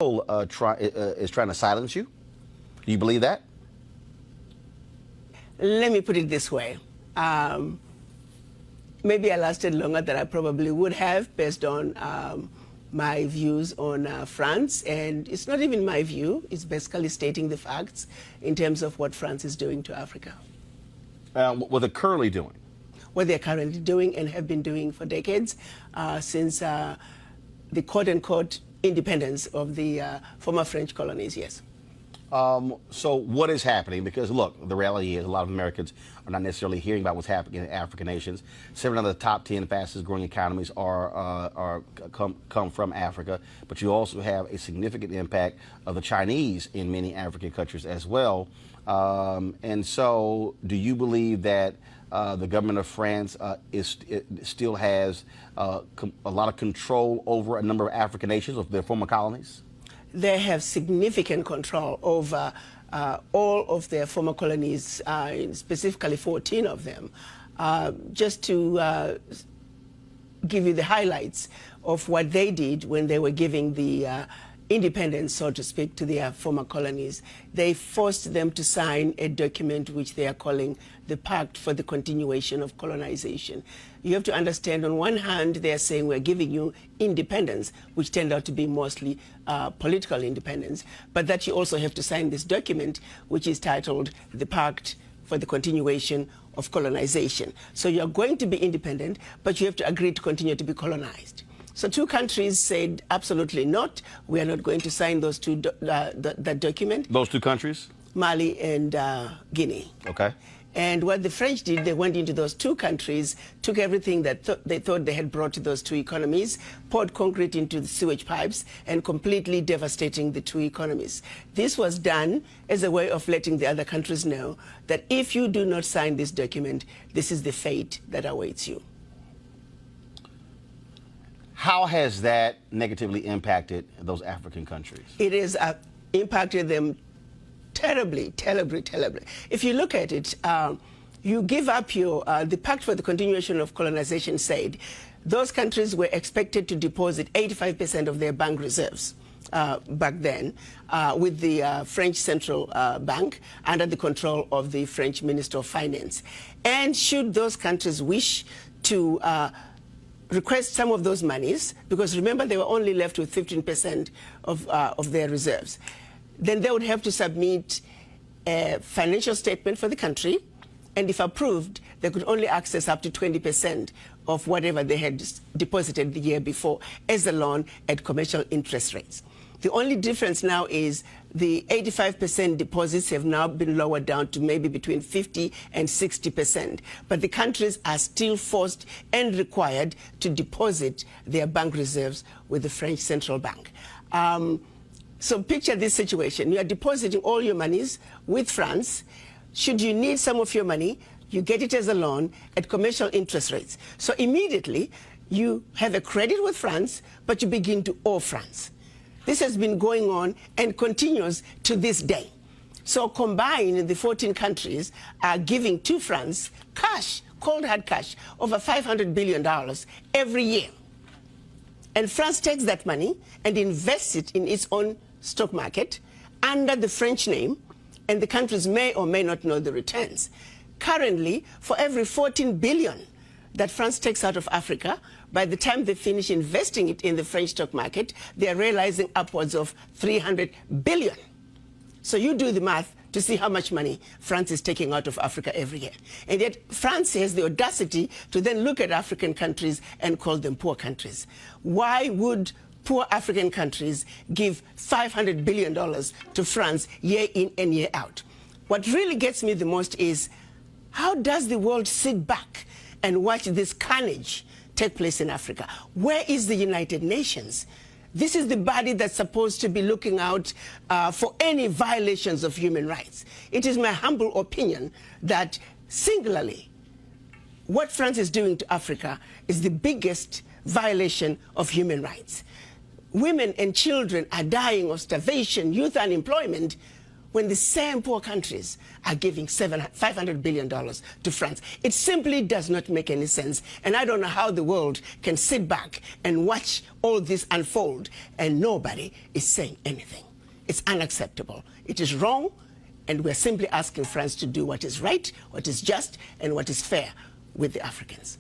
is trying to silence you? Do you believe that? Let me put it this way. Maybe I lasted longer than I probably would have based on my views on France. And it's not even my view. It's basically stating the facts in terms of what France is doing to Africa. What they're currently doing? What they're currently doing and have been doing for decades since the quote-unquote independence of the former French colonies, yes. So what is happening? Because look, the reality is a lot of Americans are not necessarily hearing about what's happening in African nations. 7 of the top 10 fastest growing economies come from Africa, but you also have a significant impact of the Chinese in many African countries as well. And so do you believe that the government of France still has a lot of control over a number of African nations of their former colonies? They have significant control over all of their former colonies, specifically 14 of them. Just to give you the highlights of what they did when they were giving the independence, so to speak, to their former colonies, they forced them to sign a document which they are calling the Pact for the Continuation of Colonization. You have to understand, on one hand, they are saying we're giving you independence, which turned out to be mostly political independence, but that you also have to sign this document, which is titled the Pact for the Continuation of Colonization. So you're going to be independent, but you have to agree to continue to be colonized. So 2 countries said absolutely not. We are not going to sign those that document. Those 2 countries? Mali and Guinea. Okay. And what the French did, they went into those 2 countries, took everything that they thought they had brought to those 2 economies, poured concrete into the sewage pipes, and completely devastating the 2 economies. This was done as a way of letting the other countries know that if you do not sign this document, this is the fate that awaits you. How has that negatively impacted those African countries? It has impacted them terribly, terribly, terribly. If you look at it, you give up your, the Pact for the Continuation of Colonization said those countries were expected to deposit 85% of their bank reserves back then with the French Central Bank under the control of the French Minister of Finance. And should those countries wish to request some of those monies, because remember they were only left with 15% of their reserves, then they would have to submit a financial statement for the country, and if approved, they could only access up to 20% of whatever they had deposited the year before as a loan at commercial interest rates. The only difference now is the 85% deposits have now been lowered down to maybe between 50 and 60%. But the countries are still forced and required to deposit their bank reserves with the French Central Bank. So picture this situation. You are depositing all your monies with France. Should you need some of your money, you get it as a loan at commercial interest rates. So immediately you have a credit with France, but you begin to owe France. This has been going on and continues to this day. So combined, the 14 countries are giving to France cash, cold hard cash, over $500 billion every year. And France takes that money and invests it in its own stock market under the French name, and the countries may or may not know the returns. Currently, for every 14 billion that France takes out of Africa, by the time they finish investing it in the French stock market, they are realizing upwards of 300 billion. So you do the math to see how much money France is taking out of Africa every year. And yet France has the audacity to then look at African countries and call them poor countries. Why would poor African countries give $500 billion to France year in and year out? What really gets me the most is, how does the world sit back and watch this carnage take place in Africa? Where is the United Nations? This is the body that's supposed to be looking out for any violations of human rights. It is my humble opinion that singularly, what France is doing to Africa is the biggest violation of human rights. Women and children are dying of starvation, youth unemployment, when the same poor countries are giving $500 billion to France. It simply does not make any sense. And I don't know how the world can sit back and watch all this unfold and nobody is saying anything. It's unacceptable. It is wrong, and we're simply asking France to do what is right, what is just, and what is fair with the Africans.